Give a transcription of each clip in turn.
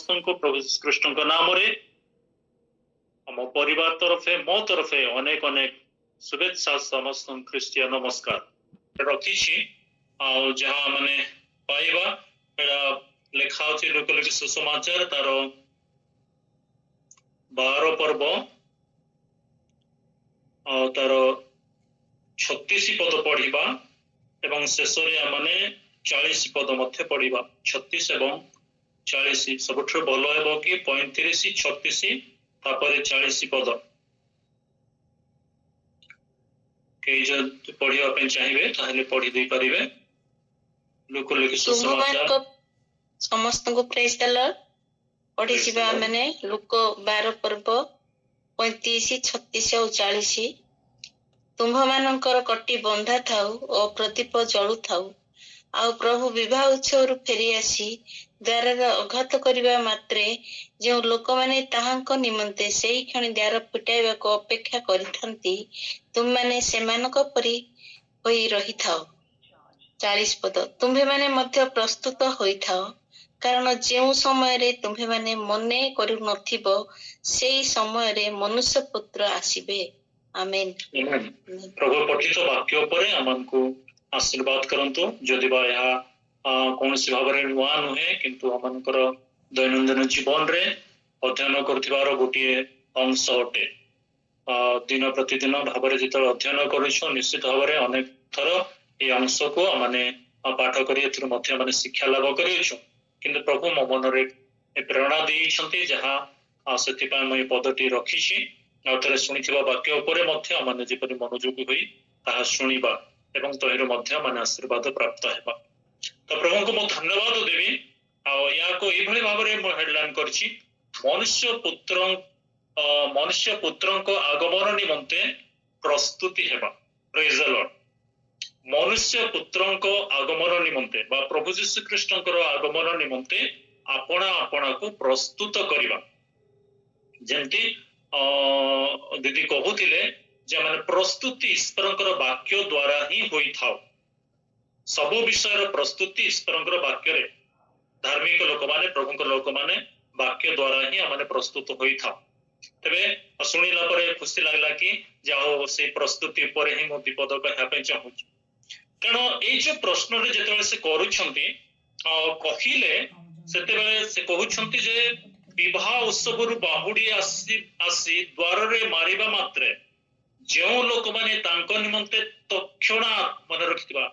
समस्त को प्रभु कृष्ण नाम आम परिवार तरफे मो तरफे अनेक अनेक शुभेच्छा समस्त ख्रीष्टिय नमस्कार रखी जहाँ माने पाइबा लेखा अच्छे लोक लिखि सुसमाचार तार 12 पर्व तार 36 पद पढ़िबा एवं शेष माने 40 पद मध्य पढ़िबा 36 एवं 40 सबुठ भल हेब कि 35 36 तापर 40 पद कई जो पढ़िबा चाहिए ताहले पढ़ी दे परिबे लोक लिखि सुसमाचार समस्त को प्रेज द लॉर्ड पढ़ी जीवा माने लोक 12 पर्व 35 36 और 40 तुम्भ मानकर कटी बंधा थाउ और प्रदीप जलु थाउ आउ प्रभु विवाह उत्सव फेरी आसी द्वार अघात करने मात्रे जो लोक माने ताहांक निमंते सेही क्षण द्वार फुटाइबा को अपेक्षा करिथांती तुम माने सेमानक परि होई रही थाओ 40 पद तुम्भे माने मध्य प्रस्तुत होई थाओ कारण जो समय रे तुम्भे माने मने करू नथिबो सेही समय रे मनुष्य पुत्र आसीबे आमेन। प्रभु पठित वाक्य उपरे हमनको आशीर्वाद करंतु जदि बा यहाँ कौन सी भाव नुआ नुहे किंतु हमनकर दैनंदिन जीवन रे अध्ययन करथिबार गोटे अंश अटे दिन प्रतिदिन भाव में जो अध्ययन कर निश्चित भाव में अनेक थर ये अंश को माने पाठ कर माने शिक्षा लाभ कर किंतु प्रभु मो मन प्रेरणा देइछन्ति जहाँ से पदटी रखी थे शुणी वाक्य उपर माने जेपरि मनोयोगी होई ताहा शुणिबा एवं तहिर मध्य माने आशीर्वाद प्राप्त हेबा तो प्रभु को मो धन्यवाद देवी या को एभली भाव में हेडलाइन करछि मनुष्य पुत्र को आगमन निमंते प्रस्तुति हेबा प्रेज द लॉर्ड मनुष्य पुत्र को आगमन निमंते बा प्रभु यीशु कृष्ण आगमन निमंते आपना आपना को प्रस्तुत करिबा जेंति दीदी कहूतिले जे माने प्रस्तुति ईश्वर वाक्य द्वारा ही होई थाओ सबु विषय प्रस्तुति ईश्वर वाक्य रे धार्मिक लोक माने प्रभु लोक माने वाक्य द्वारा ही आम प्रस्तुत होई थाओ तेबे शुणिला परे खुशी लागला कि जाओ से प्रस्तुति पर ही मो विपद कहया चाहूँ कारण ये जो प्रश्न रे जेतेबेले से करूछंती कहिले सेतेबेले से कहउछंती जे विवाह उत्सव बाहुड़ी आसी द्वार रे मारिबा मात्रे जो लोक माने तांको निमंते तक्षणा मन रखिबा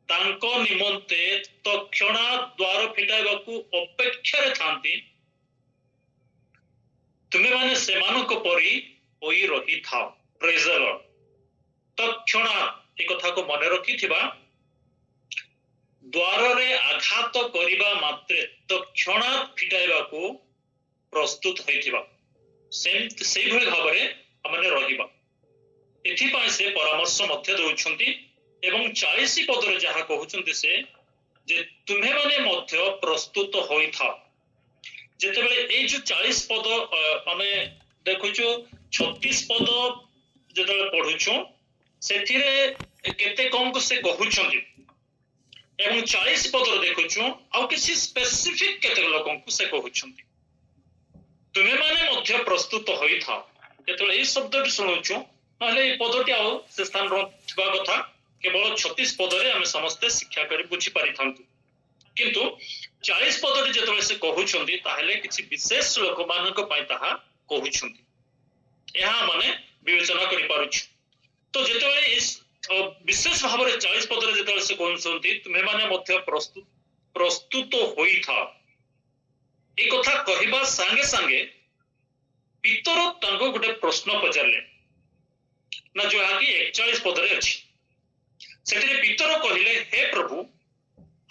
तांको निमंते तक्षणा द्वार फिटाइबाकू अपेक्षा रे थांती तुमे माने सेमानक परि होई रही थाओ प्रेज द लॉर्ड तक्षणा एक कथा को मन रखी द्वार रे आघात करिबा मात्रे तक्षणात फिटाइबाकू प्रस्तुत होइथिबा सेही भली भाबरे हमने रहिबा एथिपाई से परामर्श मध्य दउछंती एवं 40 पद रे जहा कहउछंती से जे तुम्हे माने मध्य प्रस्तुत होई था जेतेबेले ए जो 40 पद हमें देखुछु 36 पद जेतेबेले पढुछु सेथिरे केते कम को से कहउछंती एवं 40 पद रे देखुछु आ किसी स्पेसिफिक केते लोकन को से कहउछंती तुम्हें माने मध्य प्रस्तुत होई था जेतेबेले ए शब्दटी सुनुछु नहले ए पदटी आ से स्थान रथिबा कथा केवल 36 पद रे हम समस्त शिक्षा करी बुझी पारि थांतु किंतु 40 पद रे जेतेबेले से कहउछंती ताहले किछि विशेष लोक मानक पय ताहा कहउछंती एहा माने विवेचना करि पारुछु तो जेतेबेले इस विशेष भाव में 40 पद रे जेतेबेले से कहउछंती तुम्हें माने मध्य प्रस्तुत होई था ए कथा कहबा संगे संगे पितर तांको गोटे प्रश्न पचारले ना जो आकि 41 पद रे अछि सेतिरे पितर कहिले हे प्रभु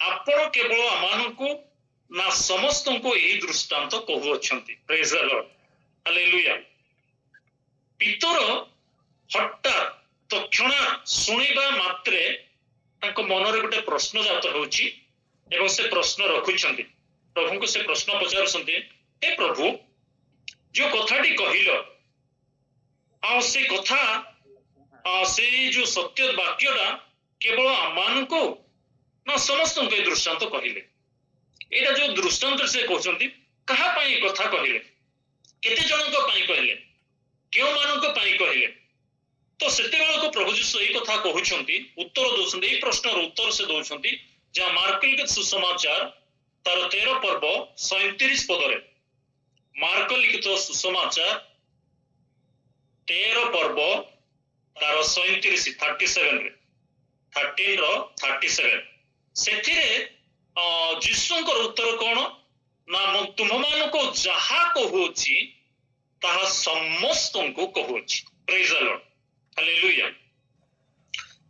आपण केवल आमानकु ना समस्त को यही दृष्टांत कहु अछंती प्रेज द लॉर्ड हालेलुया पितर हठात तक्षणा शुणिबा मात्रे तांको मनरे गोटे प्रश्न जात होउची एवं से प्रश्न रखुछंती प्रभु को से प्रश्न पचारुछंती हे प्रभु जो कथाटी कहिलो आ से कथा से जो सत्य वाक्यटा केवल आमानकु ना समस्त दृष्टांत कहले एटा जो दृष्टांत से कहउछंती କାହା ପାଇଁ କଥା କହିଲେ, କେତେ ଜଣଙ୍କ ପାଇଁ କହିଲେ, କେଉଁମାନଙ୍କ ପାଇଁ କହିଲେ? ତ ସେତେବେଳକୁ ପ୍ରଭୁ ଯୀଶୁ ଏଇ କଥା କହୁଛନ୍ତି, ଉତ୍ତର ଦଉଛନ୍ତି, ଏଇ ପ୍ରଶ୍ନର ଉତ୍ତର ସେ ଦଉଛନ୍ତି ଯାହା ମାର୍କ ଲିଖିତ ସୁସମାଚାର ତାର 13 ପର୍ବ 37 ପଦରେ। ମାର୍କ ଲିଖିତ ସୁସମାଚାର 13 ପର୍ବ ତାର 37 37 ରେ 13:37 ସେଥିରେ ଯୀଶୁଙ୍କର ଉତ୍ତର କଣ ନା, ମୁଁ ତୁମମାନଙ୍କୁ ଯାହା କହୁଅଛି ତାହା ସମସ୍ତଙ୍କୁ କହୁଅଛି। ପ୍ରେଜ୍ ଦ ଲର୍ଡ, ହାଲେଲୁୟା।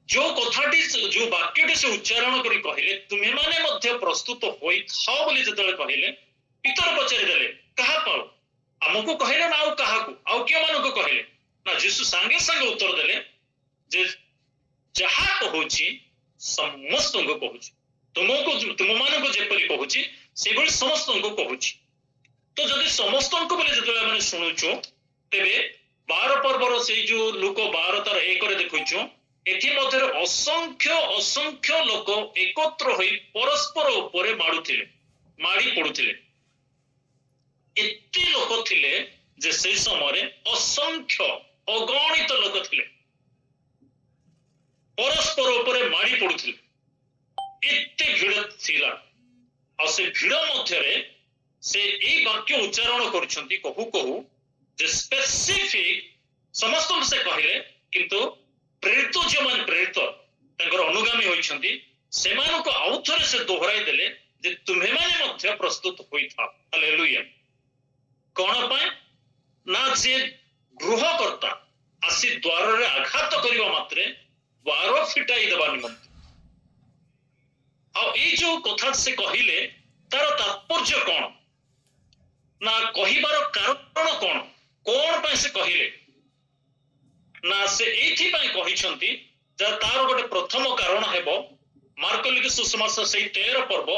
ଯୋଉ କଥାଟି, ଯୋଉ ବାକ୍ୟଟି ସେ ଉଚ୍ଚାରଣ କରି କହିଲେ, ତୁମେମାନେ ମଧ୍ୟ ପ୍ରସ୍ତୁତ ହୋଇଥାଅ ବୋଲି ଯେତେବେଳେ କହିଲେ, ପିତର ପଚାରିଦେଲେ କାହା ପାଉ? ଆମକୁ କହିଲେ ନା ଆଉ କାହାକୁ? ଆଉ କେଉଁମାନଙ୍କୁ କହିଲେ? ନା ଯୀଶୁ ସାଙ୍ଗେ ସାଙ୍ଗେ ଉତ୍ତର ଦେଲେ ଯେ ଯାହା କହୁଛି ସମସ୍ତଙ୍କୁ କହୁଛି, ତୁମମାନଙ୍କୁ ଯେପରି କହୁଛି ସେଭଳି ସମସ୍ତଙ୍କୁ କହୁଛି। ତ ଯଦି ସମସ୍ତଙ୍କୁ ବୋଲି ଯେତେବେଳେ ଆମେ ଶୁଣୁଛୁ, ତେବେ 12 ପର୍ବର ସେଇ ଯୋଉ ଲୋକ 12 ତାର 1ରେ ଦେଖୁଛୁ, ଏଥି ମଧ୍ୟରେ ଅସଂଖ୍ୟ ଅସଂଖ୍ୟ ଲୋକ ଏକତ୍ର ହୋଇ ପରସ୍ପର ଉପରେ ମାଡ଼ି ପଡୁଥିଲେ। ଏତେ ଲୋକ ଥିଲେ ଯେ ସେଇ ସମୟରେ ଅସଂଖ୍ୟ ଅଗଣିତ ଲୋକ ଥିଲେ, ପରସ୍ପର ଉପରେ ମାଡ଼ି ପଡୁଥିଲେ। ଏତେ ଭିଡ଼ ଥିଲା। ଆଉ ସେ ଭିଡ଼ ମଧ୍ୟରେ ସେ ଏଇ ବାକ୍ୟ ଉଚ୍ଚାରଣ କରୁଛନ୍ତି କହୁ କହୁ ଯେ ସ୍ପେସିଫିକ ସମସ୍ତଙ୍କୁ ସେ କହିଲେ, କିନ୍ତୁ ପ୍ରେରିତ ଯେଉଁମାନେ ପ୍ରେରିତ ତାଙ୍କର ଅନୁଗାମୀ ହୋଇଛନ୍ତି ସେମାନଙ୍କୁ ଆଉ ଥରେ ସେ ଦୋହରାଇ ଦେଲେ ଯେ ତୁମେମାନେ ମଧ୍ୟ ପ୍ରସ୍ତୁତ ହୋଇଥାଅ। ହାଲେଲୁୟା। କଣ ପାଇଁ? ନା ଯେ ଗୃହକର୍ତ୍ତା ଆସି ଦ୍ୱାରରେ ଆଘାତ କରିବା ମାତ୍ରେ ଦ୍ୱାର ଫିଟାଇ ଦେବା ନିମନ୍ତେ। ଆଉ ଏଇ ଯୋଉ କଥା ସେ କହିଲେ ତାର ତାତ୍ପର୍ଯ୍ୟ କଣ? ନା କହିବାର କାରଣ କଣ? କଣ ପାଇଁ ସେ କହିଲେ? ନା ସେ ଏଇଥିପାଇଁ କହିଛନ୍ତି ଯେ ତାର ଗୋଟେ ପ୍ରଥମ କାରଣ ହେବ ମାର୍କ ଲିଖିତ ସୁସମାଚାର ସେଇ 13 ପର୍ବ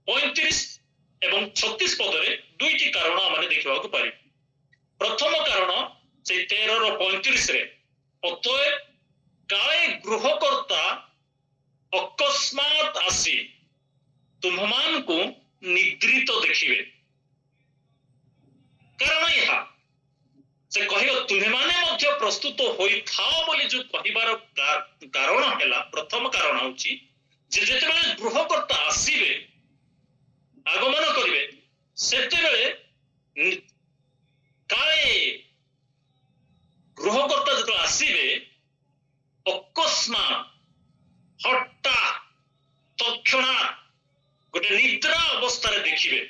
35 ଏବଂ 36 ପଦରେ ଦୁଇଟି କାରଣ ଆମେ ଦେଖିବାକୁ ପାରିବୁ। ପ୍ରଥମ କାରଣ ସେଇ 13:35ରେ, ଅତଏବ କାଳେ ଗୃହକର୍ତ୍ତା ଅକସ୍ମାତ୍ ଆସି ତୁମମାନଙ୍କୁ ନିଦ୍ରିତ ଦେଖିବେ। କାରଣ ଏହା ସେ କହିବ ତୁମେମାନେ ମଧ୍ୟ ପ୍ରସ୍ତୁତ ହୋଇଥାଅ ବୋଲି ଯୋଉ କହିବାର କାରଣ ହେଲା, ପ୍ରଥମ କାରଣ ହଉଛି ଯେ ଯେତେବେଳେ ଗୃହକର୍ତ୍ତା ଆସିବେ, ଆଗମନ କରିବେ, ସେତେବେଳେ କାଳେ ଗୃହକର୍ତ୍ତା ଯେତେବେଳେ ଆସିବେ ଅକସ୍ମାତ୍, ହଠାତ୍, ତତ୍କ୍ଷଣାତ୍ ଗୋଟେ ନିଦ୍ରା ଅବସ୍ଥାରେ ଦେଖିବେ।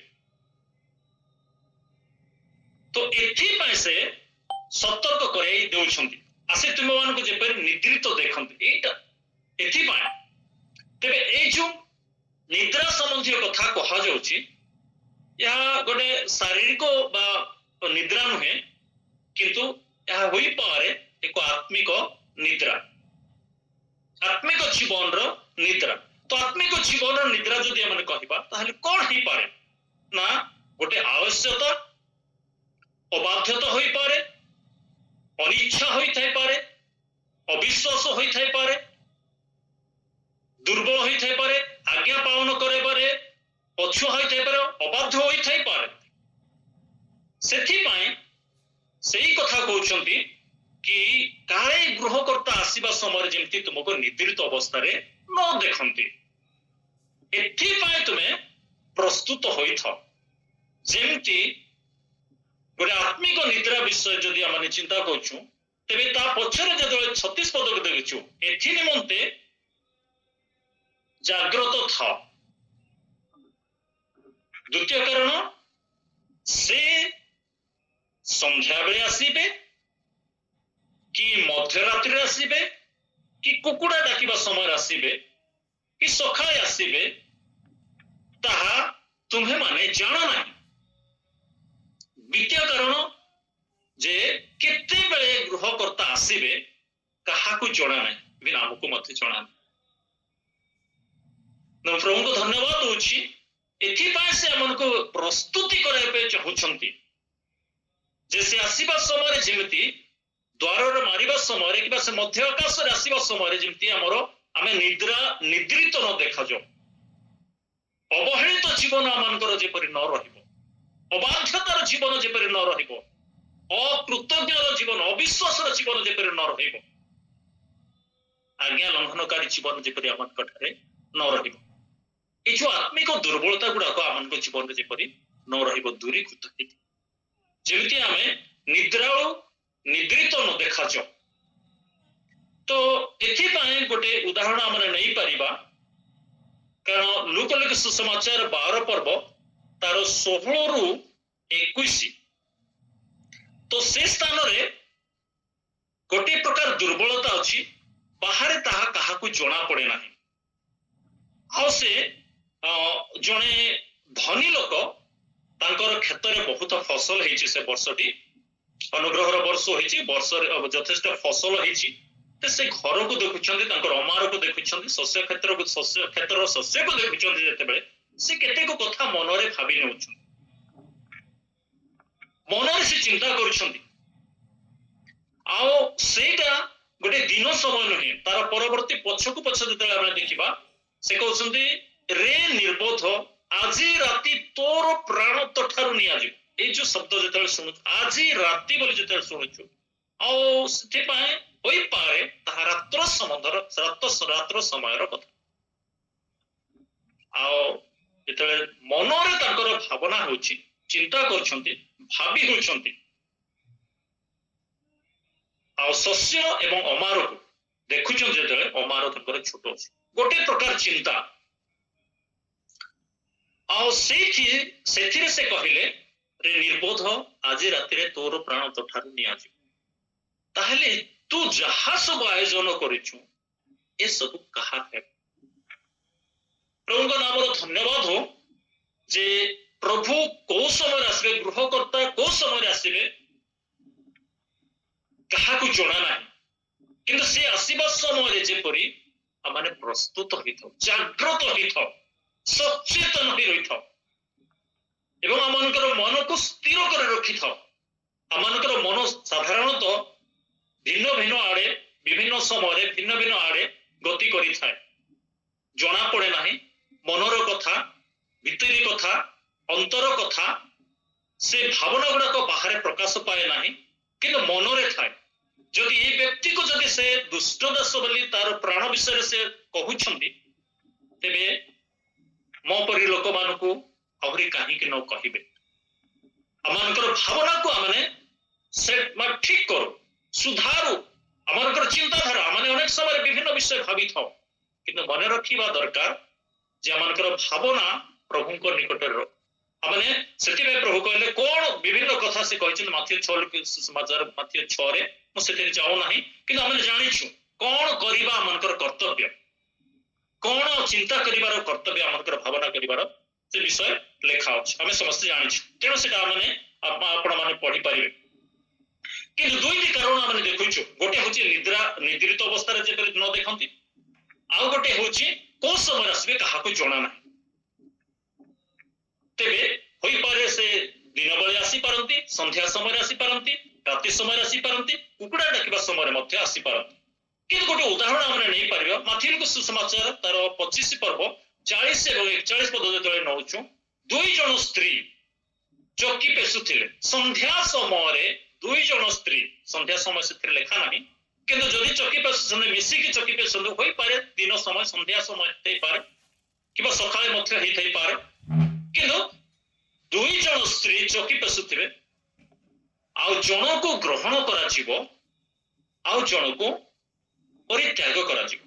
ତ ଏଥିପାଇଁ ସେ ସତର୍କ କରାଇ ଦେଉଛନ୍ତି, ଆସି ତୁମମାନଙ୍କୁ ଯେପରି ନିଦ୍ରିତ ଦେଖନ୍ତି। ଏଇଟା ଏଥିପାଇଁ। ତେବେ ଏଇ ଯୋଉ ନିଦ୍ରା ସମ୍ବନ୍ଧୀୟ କଥା କୁହାଯାଉଛି, ଏହା ଗୋଟେ ଶାରୀରିକ ବା ନିଦ୍ରା ନୁହେଁ, କିନ୍ତୁ ଏହା ହୋଇପାରେ ଏକ ଆତ୍ମିକ ନିଦ୍ରା, ଆତ୍ମିକ ଜୀବନର ନିଦ୍ରା। ତ ଆତ୍ମିକ ଜୀବନର ନିଦ୍ରା ଯଦି ଆମେ କହିବା ତାହେଲେ କଣ ହେଇପାରେ? ନା ଗୋଟେ ଆଳସ୍ୟତା, ଅବାଧ୍ୟତା ହୋଇପାରେ, ଅନିଚ୍ଛା ହୋଇଥାଇପାରେ, ଅବିଶ୍ୱାସ ହୋଇଥାଇପାରେ, ଦୁର୍ବଳ ହୋଇଥାଇପାରେ, ଆଜ୍ଞା ପାଳନ କରିବାରେ ପଛୁଆ ହୋଇଥାଇପାରେ, ଅବାଧ୍ୟ ହୋଇଥାଇପାରେ। ସେଥିପାଇଁ ସେଇ କଥା କହୁଛନ୍ତି କି କାଳେ ଗୃହକର୍ତ୍ତା ଆସିବା ସମୟରେ ଯେମିତି ତୁମକୁ ନିଦ୍ରିତ ଅବସ୍ଥାରେ ନ ଦେଖନ୍ତି, ଏଥିପାଇଁ ତୁମେ ପ୍ରସ୍ତୁତ ହୋଇଥାଅ। ଯେମିତି ଗୋଟେ ଆତ୍ମିକ ନିଦ୍ରା ବିଷୟ ଯଦି ଆମେ ଚିନ୍ତା କରୁଛୁ, ତେବେ ତା ପଛରେ ଯେତେବେଳେ 36 ପଦକୁ ଦେଖୁଛୁ, ଏଥି ନିମନ୍ତେ ଜାଗ୍ରତ ଥାଅ। ଦ୍ୱିତୀୟ କାରଣ, ସେ ସନ୍ଧ୍ୟାବେଳେ ଆସିବେ କି ମଧ୍ୟରାତ୍ରିରେ ଆସିବେ କି କୁକୁଡ଼ା ଡାକିବା ସମୟରେ ଆସିବେ କି ସକାଳେ ଆସିବେ, ତାହା ତୁମ୍ଭେମାନେ ଜାଣ ନାହିଁ। ଦ୍ୱିତୀୟ କାରଣ ଯେ କେତେବେଳେ ଗୃହକର୍ତ୍ତା ଆସିବେ କାହାକୁ ଜଣା ନାହିଁ, ବିନା ଆମକୁ ମଧ୍ୟ ଜଣା ନାହିଁ। ପ୍ରଭୁଙ୍କୁ ଧନ୍ୟବାଦ ଦଉଛି, ଏଥିପାଇଁ ସେ ଆମକୁ ପ୍ରସ୍ତୁତି କରିବା ପାଇଁ ଚାହୁଁଛନ୍ତି ଯେ ସେ ଆସିବା ସମୟରେ ଯେମିତି ଦ୍ୱାରରେ ମାରିବା ସମୟରେ କିମ୍ବା ସେ ମଧ୍ୟ ଆକାଶରେ ଆସିବା ସମୟରେ ଯେମିତି ଆମେ ନିଦ୍ରିତ ନ ଦେଖାଯାଉ, ଅବହେଳିତ ଜୀବନ ଆମମାନଙ୍କର ଯେପରି ନ ରହିବ, ଅବାଧ୍ୟତାର ଜୀବନ ଯେପରି ନ ରହିବ, ଅକୃତଜ୍ଞର ଜୀବନ, ଅବିଶ୍ୱାସର ଜୀବନ ଯେପରି ନ ରହିବ, ଆଜ୍ଞା ଲଙ୍ଘନକାରୀ ଜୀବନ ଯେପରି ଆମଙ୍କ ଠାରେ ନ ରହିବ, ଏ ଯୋଉ ଆତ୍ମିକ ଦୁର୍ବଳତା ଗୁଡାକ ଆମଙ୍କ ଜୀବନରେ ଯେପରି ନ ରହିବ, ଦୂରୀକୃତ ହେଇଥିବ, ଯେମିତି ଆମେ ନିଦ୍ରିତ ନ ଦେଖାଯାଉ। ତ ଏଥିପାଇଁ ଗୋଟେ ଉଦାହରଣ ଆମେ ନେଇପାରିବା, କାରଣ ଲୁକ ସୁସମାଚାର 12 ପର୍ବ ତାର 16 ରୁ 21, ତ ସେ ସ୍ଥାନରେ ଗୋଟିଏ ପ୍ରକାର ଦୁର୍ବଳତା ଅଛି, ବାହାରେ ତାହା କାହାକୁ ଜଣା ପଡେ ନାହିଁ। ଆଉ ସେ ଜଣେ ଧନୀ ଲୋକ, ତାଙ୍କର କ୍ଷେତରେ ବହୁତ ଫସଲ ହେଇଛି, ସେ ବର୍ଷଟି ଅନୁଗ୍ରହର ବର୍ଷ ହେଇଛି, ବର୍ଷରେ ଯଥେଷ୍ଟ ଫସଲ ହେଇଛି। ତ ସେ ଘରକୁ ଦେଖୁଛନ୍ତି, ତାଙ୍କର ଅମାରକୁ ଦେଖୁଛନ୍ତି, କ୍ଷେତ୍ରର ଶସ୍ୟକୁ ଦେଖୁଛନ୍ତି, ଯେତେବେଳେ ସେ କେତେକ କଥା ମନରେ ଭାବି ନେଉଛନ୍ତି, ମନରେ ସେ ଚିନ୍ତା କରୁଛନ୍ତି। ଆଉ ସେଇଟା ଗୋଟେ ଦିନ ସମୟ ନୁହେଁ, ତାର ପରବର୍ତ୍ତୀ ପଛକୁ ପଛ ଯେତେବେଳେ ଆମେ ଦେଖିବା, ସେ କହୁଛନ୍ତି ରେ ନିର୍ବୋଧ, ଆଜି ରାତି ତୋର ପ୍ରାଣ ତୋ ଠାରୁ ନିଆଯିବ। ଏଇ ଯୋଉ ଶବ୍ଦ ଯେତେବେଳେ ଶୁଣୁଛୁ, ଆଜି ରାତି ବୋଲି ଯେତେବେଳେ ଶୁଣୁଛୁ, ଆଉ ସେଥିପାଇଁ ହୋଇପାରେ ତାହା ରାତ୍ର ସମୟର କଥା। ଆଉ ଯେତେବେଳେ ମନରେ ତାଙ୍କର ଭାବନା ହଉଛି, ଚିନ୍ତା କରୁଛନ୍ତି, ଭାବି ହେଉଛନ୍ତି, ଆଉ ଶସ୍ୟ ଏବଂ ଅମାରକୁ ଦେଖୁଛନ୍ତି, ଯେତେବେଳେ ଅମାର ତାଙ୍କର ଛୋଟ ଅଛି, ଗୋଟେ ପ୍ରକାର ଚିନ୍ତା। ଆଉ ସେଥିରେ ସେ କହିଲେ ରେ ନିର୍ବୋଧ, ଆଜି ରାତିରେ ତୋର ପ୍ରାଣ ତୋ ଠାରୁ ନିଆଯିବ। ତାହେଲେ ତୁ ଯାହା ସବୁ ଆୟୋଜନ କରିଛୁ, ଏସବୁ କାହା ହେବ? ପ୍ରଭୁଙ୍କ ନାମର ଧନ୍ୟବାଦ ହଉ ଯେ ପ୍ରଭୁ କୋଉ ସମୟରେ ଆସିବେ, ଗୃହକର୍ତ୍ତା କୋଉ ସମୟରେ ଆସିବେ କାହାକୁ ଜଣା ନାହିଁ, କିନ୍ତୁ ସେ ଆସିବା ସମୟରେ ଯେପରି ଆମେ ପ୍ରସ୍ତୁତ ହେଇଥାଉ, ଜାଗ୍ରତ ହେଇଥାଉ, ସଚେତନ ହୋଇ ରହିଥାଉ, ଏବଂ ଆମମାନଙ୍କର ମନକୁ ସ୍ଥିର କରି ରଖିଥାଉ। ଆମମାନଙ୍କର ମନ ସାଧାରଣତଃ ଭିନ୍ନ ଭିନ୍ନ ଆଡେ, ବିଭିନ୍ନ ସମୟରେ ଭିନ୍ନ ଭିନ୍ନ ଆଡେ ଗତି କରିଥାଏ, ଜଣା ପଡେ ନାହିଁ। ମନର କଥା, ଭିତରି କଥା, ଅନ୍ତର କଥା, ସେ ଭାବନା ଗୁଡାକ ବାହାରେ ପ୍ରକାଶ ପାଏ ନାହିଁ, କିନ୍ତୁ ମନରେ ଥାଏ। ଯଦି ଏ ବ୍ୟକ୍ତିକୁ ଯଦି ସେ ଦୁଷ୍ଟ ଦାସ ବୋଲି ତାର ପ୍ରାଣ ବିଷୟରେ ସେ କହୁଛନ୍ତି, ତେବେ ମୋ ପରି ଲୋକମାନଙ୍କୁ ଆହୁରି କାହିଁକି ନ କହିବେ? ଆମମାନଙ୍କର ଭାବନାକୁ ଆମେ ଠିକ କରୁ, ସୁଧାରୁ, ଆମମାନଙ୍କର ଚିନ୍ତାଧାରା, ଆମେ ଅନେକ ସମୟରେ ବିଭିନ୍ନ ବିଷୟ ଭାବିଥାଉ, କିନ୍ତୁ ମନେ ରଖିବା ଦରକାର ଯେ ଆମମାନଙ୍କର ଭାବନା ପ୍ରଭୁଙ୍କ ନିକଟରେ ରହୁ। ଆମେ ସେଥିପାଇଁ ପ୍ରଭୁ କହିଲେ କଣ ବିଭିନ୍ନ କଥା ସେ କହିଛନ୍ତି ମାଥିଓ 6ରେ, ମୁଁ ସେଥିରେ ଯାଉନାହିଁ, କିନ୍ତୁ ଆମେ ଜାଣିଛୁ କଣ କରିବା ଆମମାନଙ୍କର କର୍ତ୍ତବ୍ୟ, କଣ ଚିନ୍ତା କରିବାର କର୍ତ୍ତବ୍ୟ, ଆମମାନଙ୍କର ଭାବନା କରିବାର ସେ ବିଷୟ ଲେଖା ଅଛି, ଆମେ ସମସ୍ତେ ଜାଣିଛୁ। ତେଣୁ ସେଟା ଆପଣ ମାନେ ପଢିପାରିବେ। କିନ୍ତୁ ଦୁଇଟି କାରଣ ଆମେ ଦେଖୁଛୁ, ଗୋଟେ ହଉଛି ନିଦ୍ରିତ ଅବସ୍ଥାରେ ଯେପରି ନ ଦେଖନ୍ତି, ଆଉ ଗୋଟେ ହଉଛି କୋଉ ସମୟରେ ଆସିବେ କାହାକୁ ଜଣା ନାହିଁ। ତେବେ ହୋଇପାରେ ସେ ଦିନ ବେଳେ ଆସିପାରନ୍ତି, ସନ୍ଧ୍ୟା ସମୟରେ ଆସିପାରନ୍ତି, ରାତି ସମୟରେ ଆସିପାରନ୍ତି, କୁକୁଡ଼ା ଡାକିବା ସମୟରେ ମଧ୍ୟ ଆସିପାରନ୍ତି। କିନ୍ତୁ ଗୋଟେ ଉଦାହରଣ ଆମେ ନେଇପାରିବା, ମାଥିଓ ସୁସମାଚାର ତାର 25 ପର୍ବ 40 ଏବଂ 41 ପଦ ଯେତେବେଳେ ନଉଛୁ, 2 ଜଣ ସ୍ତ୍ରୀ ଚକି ପେଶୁଥିଲେ। ସନ୍ଧ୍ୟା ସମୟରେ 2 ଜଣ ସ୍ତ୍ରୀ, ସନ୍ଧ୍ୟା ସମୟ ସେଥିରେ ଲେଖା ନାହିଁ, କିନ୍ତୁ ଯଦି ଚକି ପେଶୁଛନ୍ତି, ମିଶିକି ଚକି ପେଶୁଛନ୍ତି, ହୋଇପାରେ ଦିନ ସମୟ, ସନ୍ଧ୍ୟା ସମୟ ହେଇପାରେ, କିମ୍ବା ସକାଳେ ମଧ୍ୟ ହେଇଥାଇପାରେ, କିନ୍ତୁ 2 ଜଣ ସ୍ତ୍ରୀ ଚକି ପେଶୁଥିବେ, ଆଉ ଜଣକୁ ଗ୍ରହଣ କରାଯିବ, ଆଉ ଜଣକୁ ପରିତ୍ୟାଗ କରାଯିବ।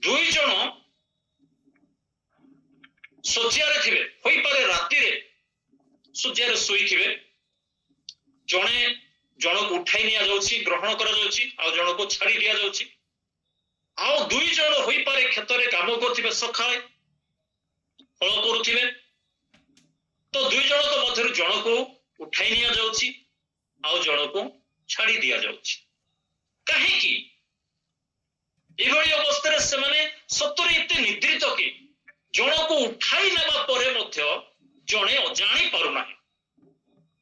2 ଜଣ ଶଯ୍ୟାରେ ଥିବେ, ହୋଇପାରେ ରାତିରେ ଶଯ୍ୟାରେ ଶୋଇଥିବେ, ଜଣକୁ ଉଠାଇ ନିଆଯାଉଛି, ଗ୍ରହଣ କରାଯାଉଛି, ଆଉ ଜଣକୁ ଛାଡି ଦିଆଯାଉଛି। ଆଉ 2 ଜଣ ହୋଇପାରେ କ୍ଷେତରେ କାମ କରୁଥିବେ, ସକାଳେ ହଳ କରୁଥିବେ, ତ 2 ଜଣଙ୍କ ମଧ୍ୟରୁ ଜଣକୁ ଉଠାଇ ନିଆଯାଉଛି, ଆଉ ଜଣକୁ ଛାଡି ଦିଆଯାଉଛି। କାହିଁକି? ଏଭଳି ଅବସ୍ଥାରେ ସେମାନେ ସତରେ ଏତେ ନିଦ୍ରିତ କି ଜଣକୁ ଉଠାଇ ନେବା ପରେ ମଧ୍ୟ ଜଣେ ଜାଣି ପାରୁନାହିଁ,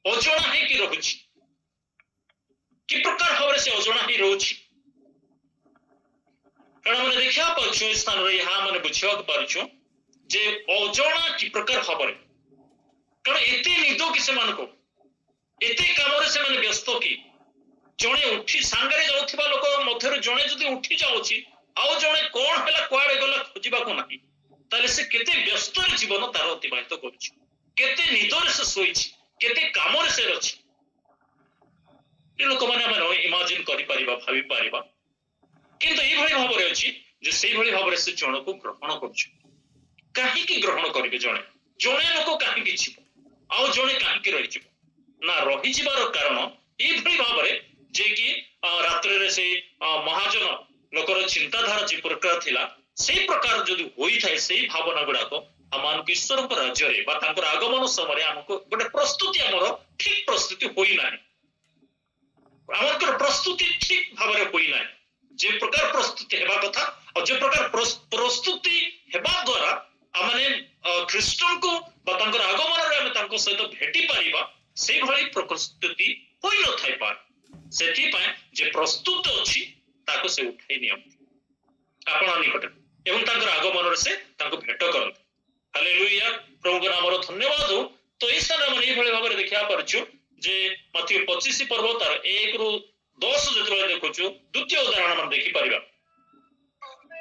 ଅଜଣା ହେଇକି ରହୁଛି। କି ପ୍ରକାର ଭାବରେ ସେ ଅଜଣା ହେଇ ରହୁଛି? କାରଣ ଆମେ ଦେଖିବା ପାରୁଛୁ ଏ ସ୍ଥାନରେ, ଏହା ଆମେ ବୁଝିବାକୁ ପାରୁଛୁ ଯେ ଅଜଣା କି ପ୍ରକାର ଭାବରେ, କାରଣ ଏତେ ନିଦ କି ସେମାନଙ୍କୁ, ଏତେ କାମରେ ସେମାନେ ବ୍ୟସ୍ତ କି ଜଣେ ଉଠି ସାଙ୍ଗରେ ଯାଉଥିବା ଲୋକ ମଧ୍ୟରୁ ଜଣେ ଯଦି ଉଠି ଯାଉଛି ଆଉ ଜଣେ କଣ ହେଲା କୁଆଡେ ଗଲା ଖୋଜିବାକୁ ନାହିଁ, ତାହେଲେ ସେ କେତେ ବ୍ୟସ୍ତରେ ଜୀବନ ତାର ଅତିବାହିତ କରୁଛି, କେତେ ନିଦରେ ସେ ଶୋଇଛି, କେତେ କାମରେ ସେ ଅଛି। ଏ ଲୋକମାନେ ଆମେ ଇମାଜିନ କରିପାରିବା, ଭାବିପାରିବା। କିନ୍ତୁ ଏଇଭଳି ଭାବରେ ଅଛି ଯେ ସେଇଭଳି ଭାବରେ ସେ ଜଣକୁ ଗ୍ରହଣ କରୁଛି। କାହିଁକି ଗ୍ରହଣ କରିବେ? ଜଣେ ଜଣେ ଲୋକ କାହିଁକି ଯିବ ଆଉ ଜଣେ କାହିଁକି ରହିଯିବ? ନା, ରହିଯିବାର କାରଣ ଏଇଭଳି ଭାବରେ ଯେ କି ରାତ୍ରିରେ ସେଇ ମହାଜନ ଲୋକର ଚିନ୍ତାଧାରା ଯେ ପ୍ରକାର ଥିଲା ସେଇ ପ୍ରକାର ଯଦି ହୋଇଥାଏ, ସେଇ ଭାବନା ଗୁଡାକ ଆମମାନଙ୍କୁ ଈଶ୍ୱରଙ୍କ ରାଜ୍ୟରେ ବା ତାଙ୍କର ଆଗମନ ସମୟରେ ଆମକୁ ଗୋଟେ ପ୍ରସ୍ତୁତି, ଆମର ଠିକ ପ୍ରସ୍ତୁତି ହୋଇନାହିଁ। ଆମଙ୍କର ପ୍ରସ୍ତୁତି ଠିକ ଭାବରେ ହୋଇନାହିଁ। ଯେ ପ୍ରକାର ପ୍ରସ୍ତୁତି ହେବା କଥା ଆଉ ଯେ ପ୍ରକାର ପ୍ରସ୍ତୁତି ହେବା ଦ୍ୱାରା ଆମେ ଖ୍ରୀଷ୍ଟଙ୍କୁ ବା ତାଙ୍କର ଆଗମନରେ ଆମେ ତାଙ୍କ ସହିତ ଭେଟି ପାରିବା, ସେଇଭଳି ପ୍ରସ୍ତୁତି ହୋଇନଥାଇପାରେ। ସେଥିପାଇଁ ଯେ ପ୍ରସ୍ତୁତ ଅଛି ତାକୁ ସେ ଉଠାଇ ନିଅନ୍ତି ଆପଣ ନିକଟରେ ଏବଂ ତାଙ୍କର ଆଗମନରେ ସେ ତାଙ୍କୁ ଭେଟ କରନ୍ତି। ହାଲେଲୁୟା, ପ୍ରଭୁଙ୍କ ନାମର ଧନ୍ୟବାଦ। ତ ଏଇ ସ୍ଥାନରେ ଆମେ ଏଇଭଳି ଭାବରେ ଦେଖିବା ପାରୁଛୁ ଯେ ମାଥିଉ 25 ପର୍ବ ତାର 1 ରୁ 10 ଯେତେବେଳେ ଦେଖୁଛୁ, ଦ୍ୱିତୀୟ ଉଦାହରଣ ଆମେ ଦେଖିପାରିବା।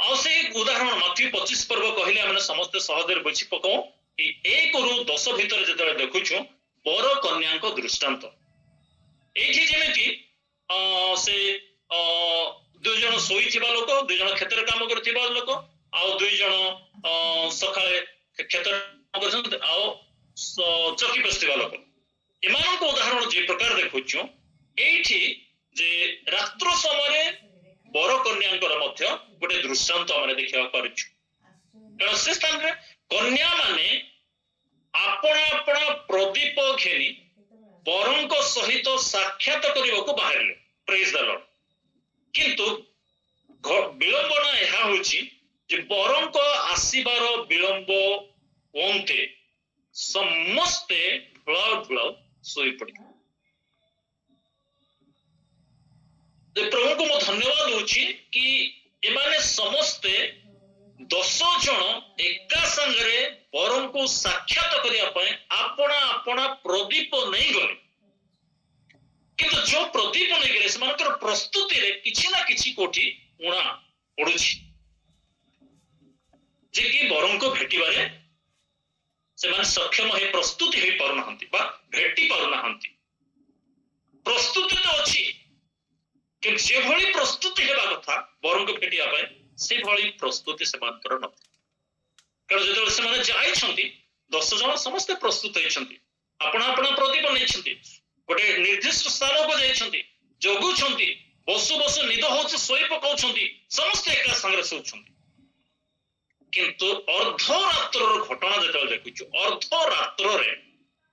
ଆଉ ସେଇ ଉଦାହରଣ ମାଥିଉ 25 ପର୍ବ କହିଲେ ଆମେ ସମସ୍ତେ ସହଜରେ ବୁଝି ପକାଉ। ଏଇ 1 ରୁ 10 ଭିତରେ ଯେତେବେଳେ ଦେଖୁଛୁ ବର କନ୍ୟାଙ୍କ ଦୃଷ୍ଟାନ୍ତ, ଏଇଠି ଯେମିତି ସେ 2 ଜଣ ଶୋଇଥିବା ଲୋକ, 2 ଜଣ କ୍ଷେତରେ କାମ କରୁଥିବା ଲୋକ, ଆଉ 2 ଜଣ ସକାଳେ କ୍ଷେତରେ କାମ କରୁଛନ୍ତି ଆଉ ଚକି ବସିଥିବା ଲୋକ, ଏମାନଙ୍କ ଉଦାହରଣ ଯେ ପ୍ରକାର ଦେଖୁଛୁ, ଏଇଠି ଯେ ରାତ୍ର ସମୟରେ ବର କନ୍ୟାଙ୍କର ମଧ୍ୟ ଗୋଟେ ଦୃଷ୍ଟାନ୍ତ ଆମେ ଦେଖିବାକୁ ପାରୁଛୁ। କାରଣ ସେ ସ୍ଥାନରେ କନ୍ୟା ମାନେ ଆପଣା ଆପଣା ପ୍ରଦୀପ ଘେନି ବରଙ୍କ ସହିତ ସାକ୍ଷାତ କରିବାକୁ ବାହାରିଲେ। ପ୍ରେଜ୍ ଦ ଲର୍ଡ। କିନ୍ତୁ ବିଳମ୍ବନା ଏହା ହେଉଛି ଯେ ବରଙ୍କ ଆସିବାର ବିଳମ୍ବ ହୁଅନ୍ତେ ସମସ୍ତେ ଢୁଳାଉ ଢୁଳାଉ ଶୋଇପଡ଼ିଲେ। ପ୍ରଭୁଙ୍କୁ ମୁଁ ଧନ୍ୟବାଦ ଦଉଛି କି ଏମାନେ ସମସ୍ତେ 10 ଜଣ ଏକା ସାଙ୍ଗରେ ବରଙ୍କୁ ସାକ୍ଷାତ କରିବା ପାଇଁ ଆପଣା ଆପଣା ପ୍ରଦୀପ ନେଇଗଲେ। କିନ୍ତୁ ଯୋଉ ପ୍ରଦୀପ ନେଇଗଲେ ସେମାନଙ୍କର ପ୍ରସ୍ତୁତିରେ କିଛି ନା କିଛି କୋଠି ଉଣା ପଡୁଛି, ଯେ କି ବରଙ୍କୁ ଭେଟିବାରେ ସେମାନେ ସକ୍ଷମ ହେଇ ପ୍ରସ୍ତୁତି ହେଇ ପାରୁନାହାନ୍ତି ବା ଭେଟି ପାରୁନାହାନ୍ତି। ପ୍ରସ୍ତୁତି ତ ଅଛି କିନ୍ତୁ ଯେଭଳି ପ୍ରସ୍ତୁତି ହେବା କଥା ବରଙ୍କୁ ଭେଟିବା ପାଇଁ ସେଭଳି ପ୍ରସ୍ତୁତି ସେମାନଙ୍କର ନଥିଲା। କାରଣ ଯେତେବେଳେ ସେମାନେ ଯାଇଛନ୍ତି 10 ଜଣ ସମସ୍ତେ ପ୍ରସ୍ତୁତ ହେଇଛନ୍ତି, ଆପଣ ଆପଣ ପ୍ରଦୀପ ନେଇଛନ୍ତି, ଗୋଟେ ନିର୍ଦ୍ଦିଷ୍ଟ ସ୍ଥାନକୁ ଯାଇଛନ୍ତି, ଜଗୁଛନ୍ତି, ବସୁ ବସୁ ନିଦ ହଉଛି ଶୋଇ ପକାଉଛନ୍ତି, ସମସ୍ତେ ଏକା ସାଙ୍ଗରେ ଶୋଉଛନ୍ତି। କିନ୍ତୁ ଅର୍ଦ୍ଧରାତ୍ରର ଘଟଣା ଯେତେବେଳେ ଦେଖୁଛୁ, ଅର୍ଦ୍ଧରାତ୍ରରେ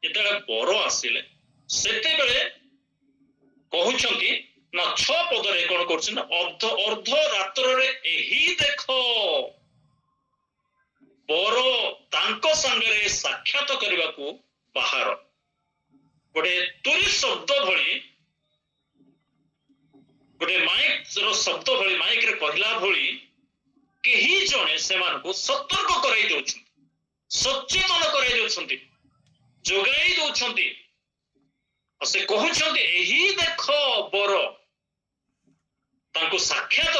ଯେତେବେଳେ ବର ଆସିଲେ ସେତେବେଳେ କହୁଛନ୍ତି ନା 6 ପଦରେ କଣ କରୁଛନ୍ତି ନା ଅର୍ଦ୍ଧରାତ୍ରରେ ଏହି ଦେଖ ବର ତାଙ୍କ ସାଙ୍ଗରେ ସାକ୍ଷାତ କରିବାକୁ ବାହାର। ଗୋଟେ ତୁରୀ ଶବ୍ଦ ଭଳି, ଗୋଟେ ମାଇକର ଶବ୍ଦ ଭଳି, ମାଇକରେ କହିଲା ଭଳି କେହି ଜଣେ ସେମାନଙ୍କୁ ସତର୍କ କରାଇ ଦେଉଛନ୍ତି, ସଚେତନ କରାଇ ଦେଉଛନ୍ତି, ଯୋଗାଇ ଦେଉଛନ୍ତି। ଆଉ ସେ କହୁଛନ୍ତି ଏହି ଦେଖ ବର ତାଙ୍କୁ ସାକ୍ଷାତ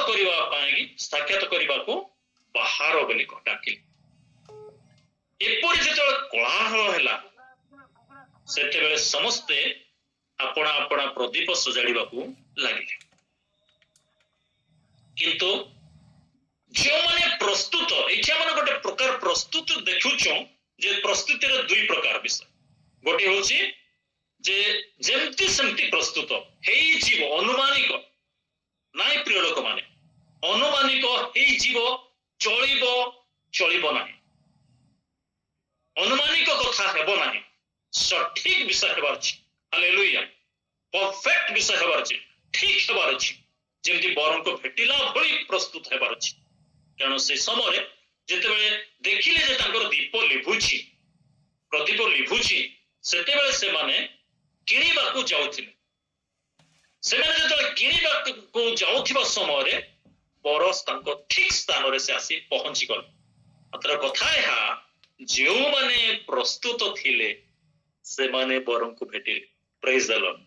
କରିବାକୁ ବାହାର ବୋଲି ଡାକିଲେ। ଏପରି ଯେତେବେଳେ କୋଳାହଳ ହେଲା ସେତେବେଳେ ସମସ୍ତେ ଆପଣା ଆପଣା ପ୍ରଦୀପ ସଜାଡ଼ିବାକୁ ଲାଗିଲେ। କିନ୍ତୁ ଯେଉଁମାନେ ପ୍ରସ୍ତୁତ, ଏଇଠି ଆମେ ଗୋଟେ ପ୍ରକାର ପ୍ରସ୍ତୁତି ଦେଖୁଛୁ ଯେ ପ୍ରସ୍ତୁତିର 2 ପ୍ରକାର ବିଷୟ। ଗୋଟେ ହଉଛି ଯେ ଯେମିତି ସେମିତି ପ୍ରସ୍ତୁତ ହେଇଯିବ, ଅନୁମାନିକ ନାଇଁ ପ୍ରିୟ ଲୋକମାନେ, ଅନୁମାନିକ ହେଇଯିବ, ଚଳିବ, ଚଳିବ ନାହିଁ, ଅନୁମାନିକ କଥା ହେବ ନାହିଁ, ସଠିକ ବିଷୟ ହେବାର ଅଛି। ହାଲେଲୁୟା, ପରଫେକ୍ଟ ବିଷୟ ହେବାର ଅଛି, ଠିକ ହେବାର ଅଛି, ଯେମିତି ବରଙ୍କୁ ଭେଟିଲା ଭଳି ପ୍ରସ୍ତୁତ ହେବାର ଅଛି। ତେଣୁ ସେ ସମୟରେ ଯେତେବେଳେ ଦେଖିଲେ ଯେ ତାଙ୍କର ଦୀପ ଲିଭୁଛି, ପ୍ରଦୀପ ଲିଭୁଛି, ସେତେବେଳେ ସେମାନେ କିଣିବାକୁ ଯାଉଥିଲେ। ସେମାନେ ଯେତେବେଳେ କିଣିବାକୁ ଯାଉଥିବା ସମୟରେ ବର ତାଙ୍କ ଠିକ ସ୍ଥାନରେ ସେ ଆସି ପହଞ୍ଚିଗଲେ। ମାତ୍ର କଥା ଏହା, ଯେଉଁମାନେ ପ୍ରସ୍ତୁତ ଥିଲେ ସେମାନେ ବରଙ୍କୁ ଭେଟିଲେ। ପ୍ରେଜ୍ ଦ ଲର୍ଡ,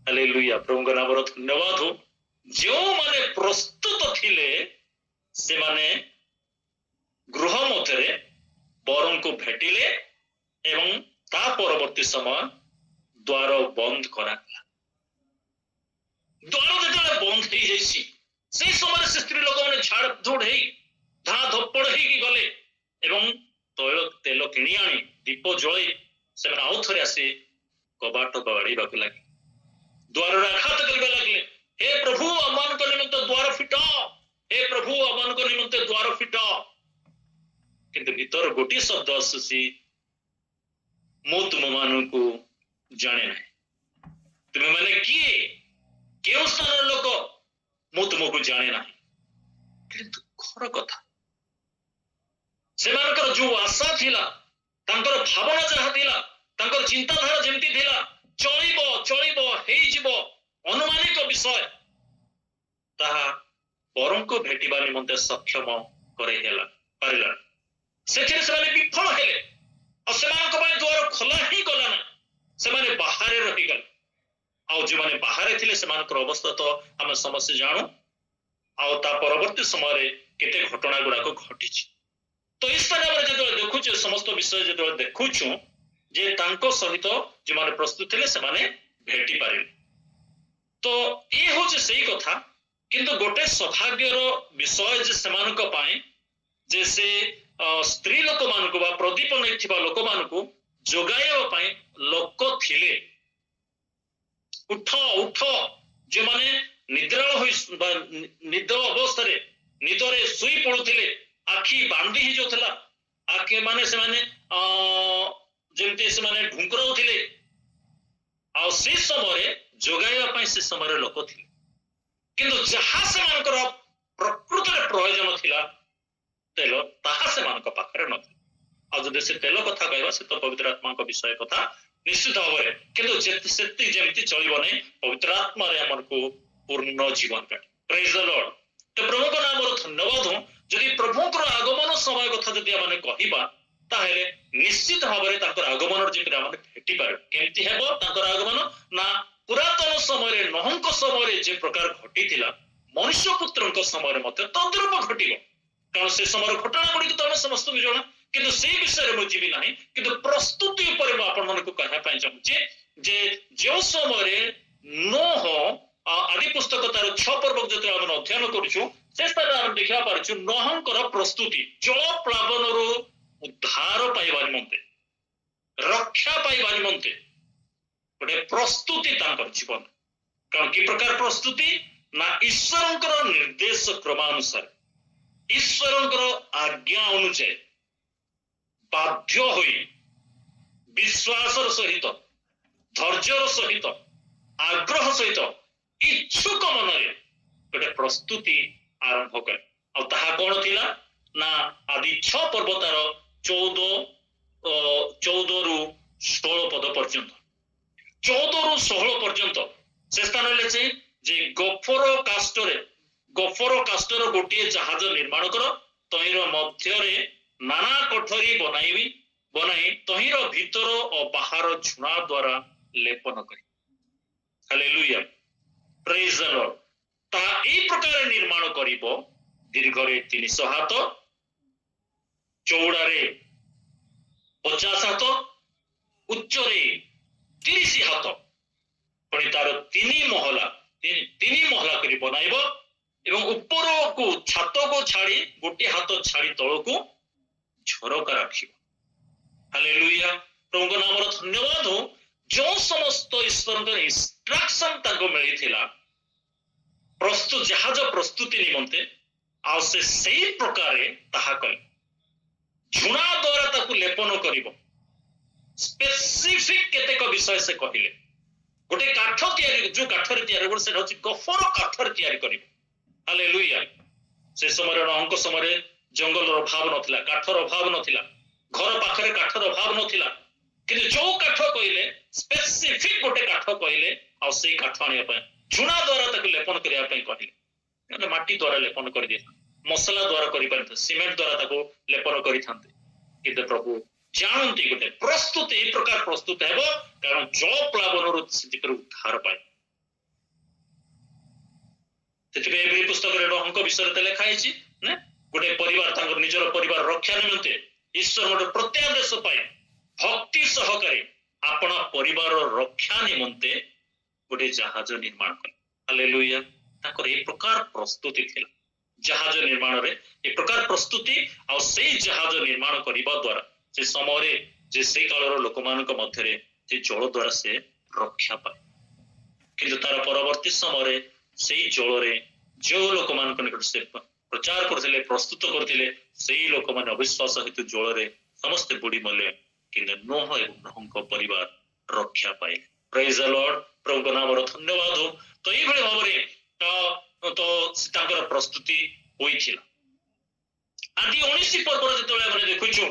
ହାଲେଲୁୟା। ପ୍ରଭୁଙ୍କ ନାମର ଧନ୍ୟବାଦ ହଉ। ଯେଉଁମାନେ ପ୍ରସ୍ତୁତ ଥିଲେ ସେମାନେ ଗୃହ ମଧ୍ୟରେ ବରଙ୍କୁ ଭେଟିଲେ ଏବଂ ତା ପରବର୍ତ୍ତୀ ସମୟ ଦ୍ୱାର ବନ୍ଦ କରାଗଲା। ଦ୍ୱାର ଯେତେବେଳେ ବନ୍ଦ ହେଇଯାଇଛି ସେଇ ସମୟରେ ସେ ସ୍ତ୍ରୀ ଲୋକମାନେ ଝାଡ଼ ଝୁଡ଼ ହେଇ ଧା ଧପଡ଼ ହେଇକି ଗଲେ ଏବଂ ତେଲ କିଣି ଆଣି ଦୀପ ଜଳେଇ ସେମାନେ ଆଉ ଥରେ ଆସି କବାଟ ବାଡ଼େଇବାକୁ ଲାଗିଲେ, ଦ୍ୱାରରେ ଆଘାତ କରିବା ଲାଗିଲେ, ହେ ପ୍ରଭୁ ଆମମାନଙ୍କ ନିମନ୍ତେ ଦ୍ୱାର ଫିଟାଅ, ହେ ପ୍ରଭୁ ଆମମାନଙ୍କ ନିମନ୍ତେ ଦ୍ୱାର ଫିଟାଅ। କିନ୍ତୁ ଭିତର ଗୋଟିଏ ଶବ୍ଦ ଆସୁଛି, ମୁଁ ତୁମମାନଙ୍କୁ ଜାଣେ ନାହିଁ। ତୁମେମାନେ କିଏ, କେଉଁ ସ୍ଥାନର ଲୋକ, ମୁଁ ତୁମକୁ ଜାଣେ ନାହିଁ। କିନ୍ତୁ ଦୁଃଖର କଥା, ସେମାନଙ୍କର ଯୋଉ ଆଶା ଥିଲା, ତାଙ୍କର ଭାବନା ଯାହା ଥିଲା, ତାଙ୍କର ଚିନ୍ତାଧାରା ଯେମିତି ଥିଲା, ଚଳିବ ଚଳିବ ହେଇଯିବ, ଅନୁମାନିକ ବିଷୟ, ତାହା ବରଙ୍କୁ ଭେଟିବା ନିମନ୍ତେ ସକ୍ଷମ କରେଇ ପାରିଲା। ସେଥିରେ ସେମାନେ ବିଫଳ ହେଲେ ଆଉ ସେମାନଙ୍କ ପାଇଁ ଦ୍ୱାର ଖୋଲା ହିଁ ଗଲା ନାହିଁ। ସେମାନେ ବାହାରେ ରହିଗଲେ। ଆଉ ଯେଉଁମାନେ ବାହାରେ ଥିଲେ ସେମାନଙ୍କର ଅବସ୍ଥା ତ ଆମେ ସମସ୍ତେ ଜାଣୁ। ଆଉ ତା ପରବର୍ତ୍ତୀ ସମୟରେ କେତେ ଘଟଣା ଗୁଡାକ ଘଟିଛି। ତ ଏଇ ସ୍ଥାନରେ ଆମେ ଯେତେବେଳେ ଦେଖୁଛୁ, ସମସ୍ତ ବିଷୟ ଯେତେବେଳେ ଦେଖୁଛୁ ଯେ ତାଙ୍କ ସହିତ ଯେଉଁମାନେ ପ୍ରସ୍ତୁତ ଥିଲେ ସେମାନେ ଭେଟି ପାରିଲେ। ତ ଇଏ ହଉଛି ସେଇ କଥା। କିନ୍ତୁ ଗୋଟେ ସୌଭାଗ୍ୟର ବିଷୟ ଯେ ସେମାନଙ୍କ ପାଇଁ ଯେ ସେ ସ୍ତ୍ରୀ ଲୋକମାନଙ୍କୁ ବା ପ୍ରଦୀପ ନେଇଥିବା ଲୋକମାନଙ୍କୁ ଯୋଗାଇବା ପାଇଁ ଲୋକ ଥିଲେ। ଉଠ ଉଠ, ଯେଉଁମାନେ ନିଦ ଅବସ୍ଥାରେ ନିଦରେ ଶୋଇ ପଡୁଥିଲେ, ଆଖି ବାନ୍ଧି ହେଇଯାଉଥିଲା, ଆଖି ମାନେ ସେମାନେ ଯେମିତି ସେମାନେ ଢୁଙ୍କରାଉଥିଲେ, ଆଉ ସେ ସମୟରେ ଯୋଗାଇବା ପାଇଁ ସେ ସମୟରେ ଲୋକ ଥିଲେ। କିନ୍ତୁ ଯାହା ସେମାନଙ୍କର ପ୍ରକୃତରେ ପ୍ରୟୋଜନ ଥିଲା ତେଲ, ତାହା ସେମାନଙ୍କ ପାଖରେ ନଥିଲା। ଆଉ ଯଦି ସେ ତେଲ କଥା କହିବା, ସେ ତ ପବିତ୍ର ଆତ୍ମାଙ୍କ ବିଷୟ କଥା ନିଶ୍ଚିତ ଭାବରେ। କିନ୍ତୁ ସେତିକି ଯେମିତି ଚଳିବ ନାହିଁ, ପବିତ୍ର ଆତ୍ମାରେ ଆମକୁ ପୂର୍ଣ୍ଣ ଜୀବନ କାଟେ। ପ୍ରେଜ୍ ଦ ଲର୍ଡ। ତ ପ୍ରଭୁଙ୍କ ନାମର ଧନ୍ୟବାଦ। ଯଦି ପ୍ରଭୁଙ୍କର ଆଗମନ ସମୟ କଥା ଯଦି ଆମେ କହିବା, ତାହେଲେ ନିଶ୍ଚିତ ଭାବରେ ତାଙ୍କର ଆଗମନର ଯେମିତି ଆମେ ଭେଟିପାରିବା। କେମିତି ହେବ ତାଙ୍କର ଆଗମନ? ନା ପୁରାତନ ସମୟରେ ନୋହଙ୍କ ସମୟରେ ଯେ ପ୍ରକାର ଘଟିଥିଲା, ମନୁଷ୍ୟ ପୁତ୍ରଙ୍କ ସମୟରେ ମଧ୍ୟ ତଦ୍ରୂପ ଘଟିବ। କାରଣ ସେ ସମୟର ଘଟଣା ଗୁଡିକ ତ ଆମେ ସମସ୍ତଙ୍କୁ ଜଣା। କିନ୍ତୁ ସେଇ ବିଷୟରେ ମୁଁ ଯିବି ନାହିଁ। କିନ୍ତୁ ପ୍ରସ୍ତୁତି ଉପରେ ମୁଁ ଆପଣମାନଙ୍କୁ କହିବା ପାଇଁ ଚାହୁଁଛି ଯେ ଯେଉଁ ସମୟରେ ନୋହ ଆଦି ପୁସ୍ତକ ତାର 6 ପର୍ବ ଯେତେବେଳେ ଆମେ ଅଧ୍ୟୟନ କରୁଛୁ, ସେ ସ୍ଥାନରେ ଆମେ ଦେଖିବା ପାରୁଛୁ ନୋହଙ୍କର ପ୍ରସ୍ତୁତି ଜଳ ପ୍ଲାବନରୁ ଉଦ୍ଧାର ପାଇବା ନିମନ୍ତେ, ରକ୍ଷା ପାଇବା ନିମନ୍ତେ ଗୋଟେ ପ୍ରସ୍ତୁତି ତାଙ୍କର ଜୀବନ। କାରଣ କି ପ୍ରକାର ପ୍ରସ୍ତୁତି? ନା ଈଶ୍ୱରଙ୍କର ନିର୍ଦ୍ଦେଶ କ୍ରମାନୁସାରେ, ଈଶ୍ୱରଙ୍କର ଆଜ୍ଞା ଅନୁଯାୟୀ ବାଧ୍ୟ ହୋଇ ବିଶ୍ୱାସର ସହିତ, ଧୈର୍ଯ୍ୟର ସହିତ, ଆଗ୍ରହ ସହିତ, ଇଚ୍ଛୁକ ମନରେ ଗୋଟେ ପ୍ରସ୍ତୁତି ଆରମ୍ଭ କଲେ। ଆଉ ତାହା କଣ ଥିଲା? ନା ଆଦି 6 ପର୍ବ ତାର 14ରୁ 16 ପଦ ପର୍ଯ୍ୟନ୍ତ, 14ରୁ 16 ପର୍ଯ୍ୟନ୍ତ ସେ ସ୍ଥାନରେ ଲେଖେ ଯେ ଗଫର କାଷ୍ଟର ଗୋଟିଏ ଜାହାଜ ନିର୍ମାଣ କର, ତହିଁର ମଧ୍ୟରେ ନାନା କୋଠରୀ ବନାଇ ତହିଁର ଭିତର ଓ ବାହାର ଝୁଣା ଦ୍ୱାରା ଲେପନ କରି। ହାଲେଲୁୟା, ପ୍ରେଜ୍ ଦ ଲର୍ଡ। ତାହା ଏହି ପ୍ରକାର ନିର୍ମାଣ କରିବ, ଦୀର୍ଘରେ 300 ହାତ, ଚଉଡ଼ାରେ 50 ହାତ, ଉଚ୍ଚରେ 30 ହାତ, ପୁଣି ତାର 3 ମହଲା କରି ବନାଇବ ଏବଂ ଉପରକୁ ଛାତକୁ ଛାଡ଼ି ଗୋଟିଏ ହାତ ଛାଡ଼ି ତଳକୁ ଝରକା ରଖିବ। ହାଲେଲୁୟା, ପ୍ରଭୁଙ୍କ ନାମର ଧନ୍ୟବାଦ। ଯେଉଁ ସମସ୍ତ ଈଶ୍ୱରଙ୍କର ଇନଷ୍ଟ୍ରକ୍ସନ ତାଙ୍କୁ ମିଳିଥିଲା ଜାହାଜ ପ୍ରସ୍ତୁତି ନିମନ୍ତେ, ଆଉ ସେ ସେଇ ପ୍ରକାରେ ତାହା କଲେ। ଝୁଣା ଦ୍ୱାରା ତାକୁ ଲେପନ କରିବ। ସ୍ପେସିଫିକ କେତେକ ବିଷୟ ସେ କହିଲେ। ଗୋଟେ କାଠ ତିଆରି, ଯୋଉ କାଠରେ ତିଆରି ହେବ ସେଟା ହଉଛି ଗଫର କାଠରେ ତିଆରି କରିବ। ହାଲେଲୁୟା। ସେ ସମୟରେ ନୋହଙ୍କ ସମୟରେ ଜଙ୍ଗଲର ଅଭାବ ନଥିଲା, କାଠର ଅଭାବ ନଥିଲା, ଘର ପାଖରେ କାଠର ଅଭାବ ନଥିଲା। କିନ୍ତୁ ଯୋଉ କାଠ କହିଲେ, ସ୍ପେସିଫିକ ଗୋଟେ କାଠ କହିଲେ, ଆଉ ସେଇ କାଠ ଆଣିବା ପାଇଁ ଝୁଣା ଦ୍ୱାରା ତାକୁ ଲେପନ କରିବା ପାଇଁ କହିଲେ। ମାଟି ଦ୍ୱାରା ଲେପନ କରିଦେଇଥାନ୍ତି, ମସଲା ଦ୍ୱାରା କରିପାରିଥାନ୍ତି, ସିମେଣ୍ଟ ଦ୍ୱାରା ତାକୁ ଲେପନ କରିଥାନ୍ତି। କିନ୍ତୁ ପ୍ରଭୁ जानती गोटे प्रस्तुत ए प्रकार प्रस्तुत हेब कारण जल प्लावन उद्धार पाए एवरी पुस्तक अंक विषय लिखाई गोटे परिवार निजर परिवार रक्षा निमंते ईश्वर गोटे प्रत्यादेश पाए भक्ति सहकारी आपण परिवार रक्षा निमंते गोटे जहाज निर्माण कले हालेलुया ताकर ए प्रकार प्रस्तुति थिला जहाज निर्माण रे ए प्रकार प्रस्तुति आ सेई जहाज निर्माण करिबा द्वारा से समय जे से कालर लोक मानक मध्यरे से जल द्वारा से रक्षा पाए किंतु तार परवर्ती समय सेई जल रे जो लोक मानक निकट से प्रचार करथिले प्रस्तुत करथिले सेई लोक मान अविश्वास हेतु जल रे समस्त बुड़ी मले किंतु नोह एवं नोहଙ୍କ परिवार रक्षा पाए प्रेज द लॉर्ड प्रभु नाम रो धन्यवाद हो तो ये भली भाबरे तो तांकर प्रस्तुति होइथिला आदि 19 पर्व जेतले माने देखुछु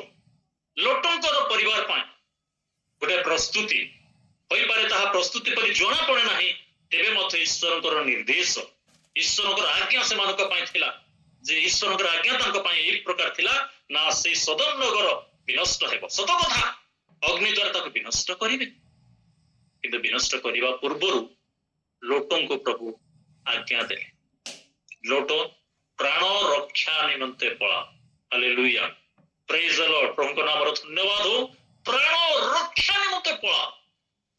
लोटंकर परिवार पाए गोटे प्रस्तुति होई पारे ताहा प्रस्तुति परि जणा पड़े नाही तेबे मत ईश्वरकर निर्देश ईश्वरकर आज्ञा से मानक पाए थिला जे ईश्वरकर आज्ञा तांक पाए एक प्रकार थिला ना से सदम नगर विनष्ट हेबो सत कथा अग्नि द्वारा ताको विनष्ट करिवे किंतु विनष्ट करिवा पूर्वरु लोटंको प्रभु आज्ञा देले लोट प्राण रक्षा निमंते पळा हालेलुया प्रेज द लॉर्ड प्रभु नाम रो धन्यवाद हो प्राण रक्षा निमंते पळा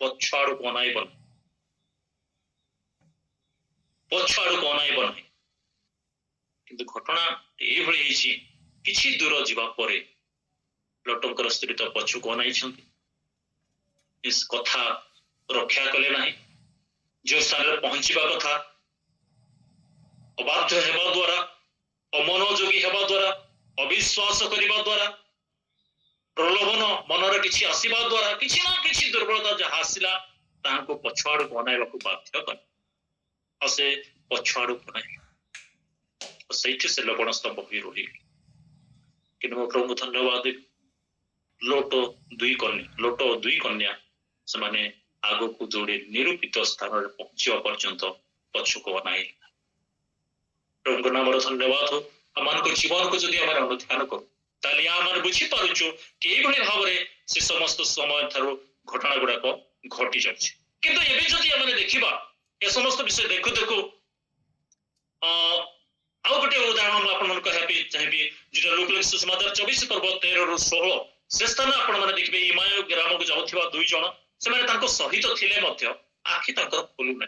पछाडु बनाइबन किंतु घटना ए भଳି ହେଇଛି କିଛି ଦୂର ଯିବା ପରେ लोटंकर स्त्री तो पछुक अनाई इस कथा रक्षा कले नहीं जो स्थान पहुंचवा कथा अबाध्य हेबा द्वारा अमनोयोगी हेबा द्वारा अविश्वास करने द्वारा प्रलोभन मनर किछि आसीबा द्वारा किछि ना किछि दुर्बलता जहाँ आसिला ताहाको पछुआड़ बनाइबा को बाध्य कर से पछुआड़ बनाई सही से लवण स्तंभ होई रही कि प्रभु धन्यवाद लोट दुई कन्या से माने आगो को जोड़े निरूपित स्थान रे पहुंचवा पर्यंत पछुक बनाई प्रभु नाम धन्यवाद हो आम जीवन को जदि आम अनुध्यान करूँ ताली आम बुझी पारुचु कि एभली भाव से समस्त समय थारू घटना गुड़ाक घटी जाउछि किंतु एबे जदि आम देखिबा ए समस्त विषय देखु देखु आउ गोटे उदाहरण आपण मन कहबी चाहिबी जेटा लूक सुसमाचार 24 पर्व 13 रु 16 से स्थान आपण माने देखबे इमाय ग्राम को जाउथिबा दुई जण से माने तांको सहित थिले मध्य आखि तांकर खोलु नै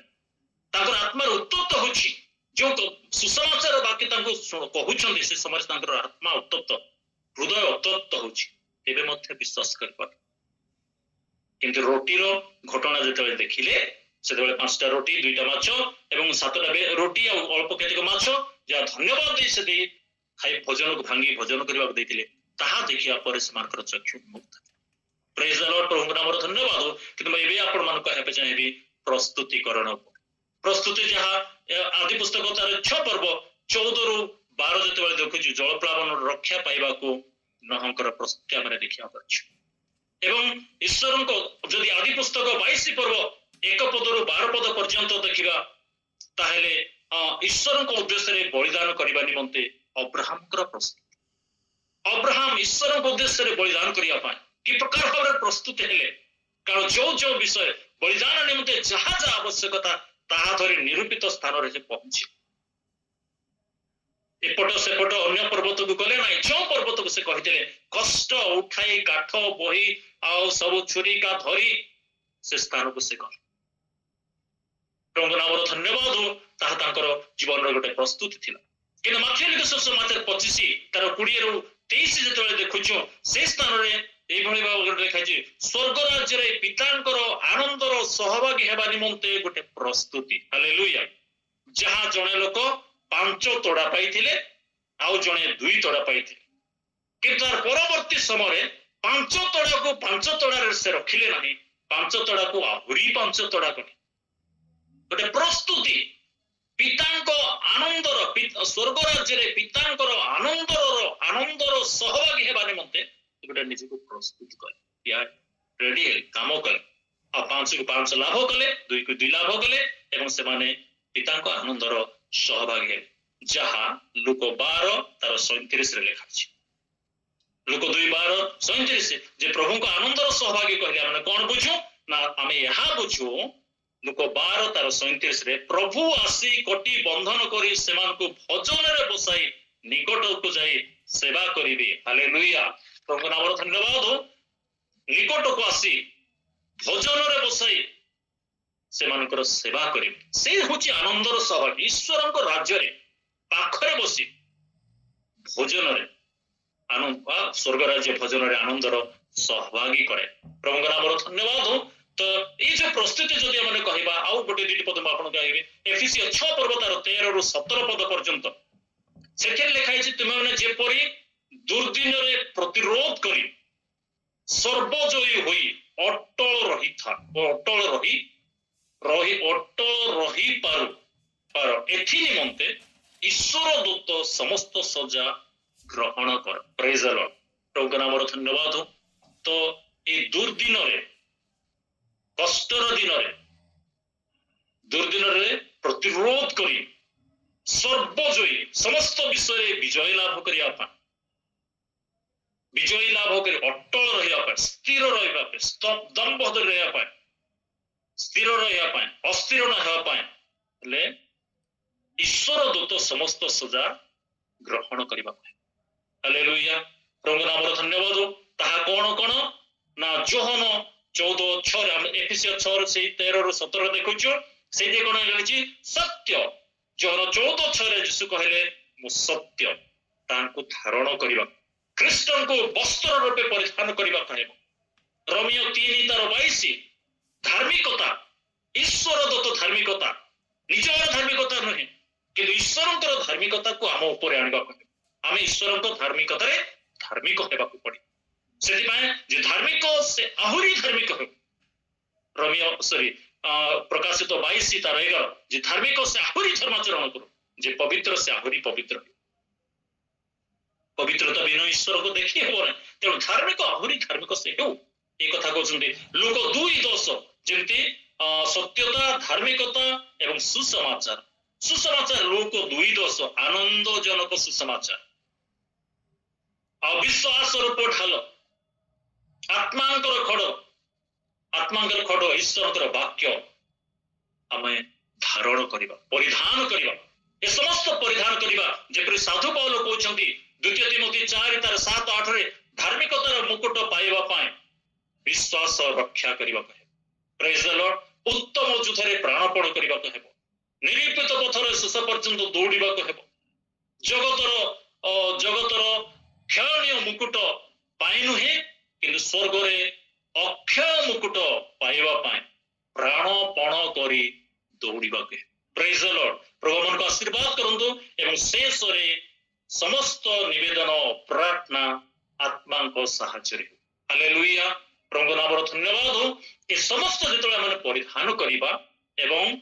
तांकर आत्मार उत्तप्त होछि जो सुसमाचार बाकी तांको कहउछन्ती से समय तांकर आत्मा उत्तप्त हृदय उत्तप्त होछि एबे मध्य विश्वास कर पर किंतु रोटीर घटना जेतले देखिले सेतबेले 5टा रोटी 2टा माछ एवं 7टा रोटी और अल्प केतिक माछ जा धन्यवाद दे से दे खाई भोजन को भांगी भोजन करबा दैतिले ताहा देखिया पर समानकर चक्षु मुक्त प्रेज द लॉर्ड प्रभु नाम धन्यवाद किंतु मैं एबे आपण मान कहबे चाहिबी प्रस्तुतिकरण प्रस्तुति जहाँ आदि पुस्तक तार 6 पर्व 14 रु 12 जेतबेले देखुछु जल प्लावन रक्षा पाइबा को नहंकर प्रस्तुति हमरे देखिया परछु एवं ईश्वर को जदि आदि पुस्तक 22 पर्व 1 पद रु 12 पद पर्यंत देखिबा ताहेले ईश्वर को उद्देश्य रे बलिदान करबा निमंते अब्राहम कर प्रस्तुति अब्राहम ईश्वर को उद्देश्य रे बलिदान करिया पाए कि प्रकार भाव प्रस्तुत हेले कारण जो विषय बलिदान निमंते जहाँ जहाँ आवश्यकता ताहा धरी निरूपित स्थान रे पहुंची एपट सेपट अन्य पर्वत को गले ना जो पर्वत को से कहते कष्ट उठाई काठ बही आउ सब छुरी का धरी से स्थान को से गले प्रभु नाम धन्यवाद हो ताहा तांकर जीवन रो गोटे प्रस्तुति थिला किंतु माथ्यू लिखित सुसमाचार 25 तार 20 रु 23 जेतले देखुछु से स्थान रे एई भଳି भाव लिखाछि स्वर्ग राज्य रे पितांकर आनंदर सहभागी हेबा निमंते गोटे प्रस्तुति हालेलुया जहाँ जणे लोक 5 तोड़ा पाइथिले आउ जणे 2 तोड़ा पाइथिले किंतु तार परवर्ती समय 5 तोड़ा को 5 तोड़ा रे से रखिले नाही 5 तोड़ा को आहुरी 5 तोड़ा कले गोटे प्रस्तुति पितांक आनंदर स्वर्ग राज्य रे पितांकर आनंदर सहभागी हेबा निमंते गोटे निज को प्रस्तुत कले या रेडी काम कले आ 5 को 5 लाभ कले 2 को 2 लाभ कले एवं से माने पितांक आनंदर सहभागी जहाँ लुक 12 तार 37 रे लिखा अछि लोक 2:37 जे प्रभु को आनंदर सहभागी कहले आमे कोन बुझू ना आमे यहा बुझू लोक 12:37 रे प्रभु आसी कोटी बंधन करी सेमान को भजन रे बसाई निकट को जाई सेवा करिबे हालेलुया प्रभु नाम धन्यवाद हो निकट को आसी भजन रे बसाई सेमानकर सेवा करिबे से होची आनंदर सहभागी ईश्वरक राज्य रे पाखरे बसी भोजन रे आनंद स्वर्ग राज्य भजन रे आनंदर सहभागी करे प्रभु नाम धन्यवाद हो तो ये जो प्रस्तुति जदि हमने कहबा आउ गोटे दुटी पद आपण कहबे एफिसियो 6 पर्व तार 13 रु 17 पद पर्यंत सेठे लिखा है तुम मैंने जेपरी दुर्दिन रे प्रतिरोध करी सर्वजयी होई अटल रही था अटल रही पार एथि निमंते ईश्वर दूत समस्त सजा ग्रहण कर प्रेज द लॉर्ड प्रभु का नाम धन्यवाद हो तो ये दुर्दिन रे कष्टर दिन रे दुर्दिन रे प्रतिरोध करी सर्वजयी समस्त विषय विजय लाभ करिया विजयी लाभ करी अटल रहिया स्थिर रहिया स्तब्धम बहद रहिया स्थिर रहिया अस्थिर न हेबा ले ईश्वर दूत समस्त सजा ग्रहण करिबा हालेलुया प्रभु नाम धन्यवाद हो ताहा कोन ना जोहन 14:6 एफिसियो 6 से 13 रु 17 देखुछु सेठी कोन लिखिछि सत्य जोहन 14:6 रे यीशु कहले मु सत्य तांको धारण करिबा ख्रीष्टन को वस्त्र रूपे परिधान करिबा कहबो रोमियो 3:22 धार्मिकता ईश्वर दत्त धार्मिकता निजर धार्मिकता नहे कि ईश्वरंकर धार्मिकता को हम ऊपर आनिबा कहबो आमे ईश्वरंकर धार्मिकता रे धार्मिक हेबा को पड़ी सेथिपाए जे धार्मिक से आहुरी धार्मिक हो रोमियो प्रकाशित 22:11 जे धार्मिक से आहुरी धर्माचरण करो जे पवित्र से आहुरी पवित्र पवित्रता बिना ईश्वर को देखि हो ना तेणु धार्मिक आहुरी धार्मिक से हो ए कथा कहउछन्ती लोक 2:10 जेमती सत्यता धार्मिकता एवं सुसमाचार लोक 2:10 आनंदजनक सुसमाचार अविश्वास रूप ढाल आत्मांकर खड़ ईश्वर वाक्य आमे धारण करिबा परिधान करिबा ए समस्त परिधान करिबा जेपरि साधु पौल कहउछन्ती 2 तिमोथी 4:7-8 रे धार्मिकतार मुकुट पाइबा पाए विश्वास रक्षा करिबा कहे प्रेज द लॉर्ड उत्तम युद्धरे प्राणपण करिबा कहेबो निरूपित पथरे शेष पर्यंत दौड़िबा कहेबो जगतर क्षणीय मुकुट पाई नुहे किंतु स्वर्ग रे अक्षय मुकुट पाइबा पाए प्राणपण करी दौड़िबा कहे प्रेज द लॉर्ड प्रभु मन को आशीर्वाद करंतु एवं शेष रे समस्त निवेदन प्रार्थना आत्मा को सहायता हालेलुया प्रभु नाम धन्यवाद हो ए समस्त जेतले माने परिधान करिबा एवं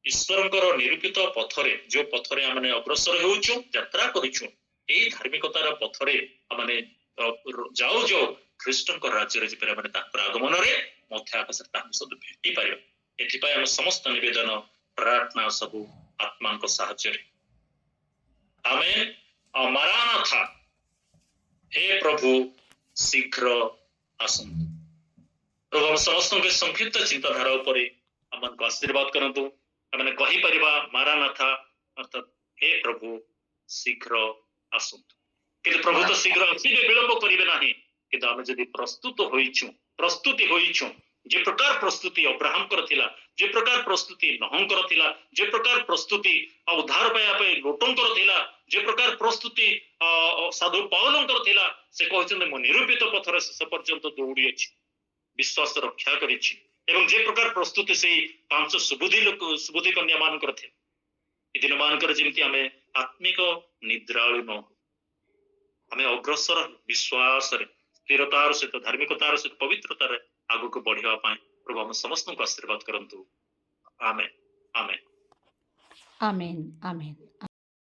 ईश्वरंकर निरूपित पथरे जो पथरे आमने अग्रसर हेउछु यात्रा करिछु एई धार्मिकतार पथरे आमने जाऊ ख्रीष्टन राज्य रे जेपरे माने ताकर आगमन रे मध्य आकाश तांको सब भेटी पारिबा एथिपाय हम समस्त निवेदन प्रार्थना सब आत्मा को सहायता आमेन मरानाथा हे प्रभु शीघ्र आसन्तु प्रभु हम समस्त के संक्षिप्त चिंताधारा उपरे हमन को आशीर्वाद करंतु हमने कहि परिबा मरानाथा अर्थात हे प्रभु शीघ्र आसन्तु किंतु प्रभु तो शीघ्र आसीबे विलंब करिबे नाही किंतु हम जदि प्रस्तुति होइछु जे प्रकार प्रस्तुति अब्राहम कर थिला जे प्रकार प्रस्तुति नहंकर थिला जे प्रकार प्रस्तुति उद्धार पाया पे लोटंकर थिला जे प्रकार प्रस्तुति साधु पौलंकर थिला से कहछन म निरूपित पथरे शेष पर्यंत दौड़ी अछि विश्वास रक्षा करिछि एवं जे प्रकार प्रस्तुति से 5 सुबुद्धि कन्या मान करथे ए दिन मान कर जेमति हमें आत्मिक निद्राळु न हमें अग्रसर विश्वास रे स्थिरतार सहित धार्मिकतार सहित पवित्रतार आगु को बढ़िया पाए प्रभु हम समस्त को आशीर्वाद करंतु आमेन आमेन आमेन आमेन।